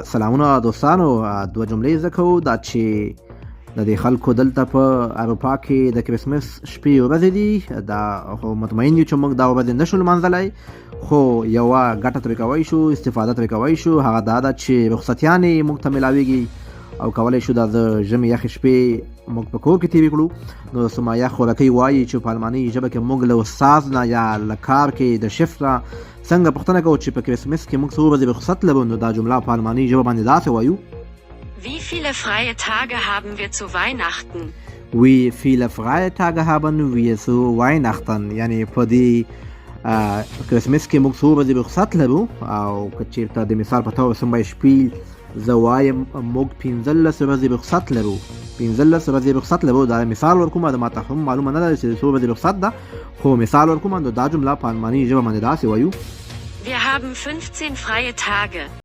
سلامونه دوستانو. دوه جملې زده کوو دا چې د دې خلکو دلته په اروپا کې د کرسمس شپې ورځې دي، دا خو مطمئن یو چې موږ دا ورځې نشو لمانځلی، خو یوه ګټه ترې کوی شو، استفاده ترې کوی شو، هغه دا ده چې رخصتیانې موږ ته میلاویږي او کولی شو دا د ژمي یخې شپې موږ په کور کې تېرې کړو. نو څومره یخ خورکۍ وایي چې په الماني ژبه کې موږ له استاز نه یا له کار کې د شفت نه څنګه پوښتنه کوو چې په کرسمس کې موږ څو ورځې رخصت لرو، نو دا جمله په الماني ژبه باندې داسې وایو: Wie viele freie Tage haben wir zu Weihnachten? Wie viele freie Tage haben wir zu Weihnachten. یعنی په دې کرسمس کې موږ څو ورځې رخصت لرو، او که چېرته د مثال په توګه څومره شپې زه وایم موږ 15 ورځې رخصت لرو. 15 ورځې رخصت لرو، دا مثال ورکوم، دا ماته هم معلومه نه ده چې څو ورځې رخصت ده، خو مثال ورکوم. نو دا جمله په الماني ژبه باندې داسې وایو: Wir haben 15 freie Tage.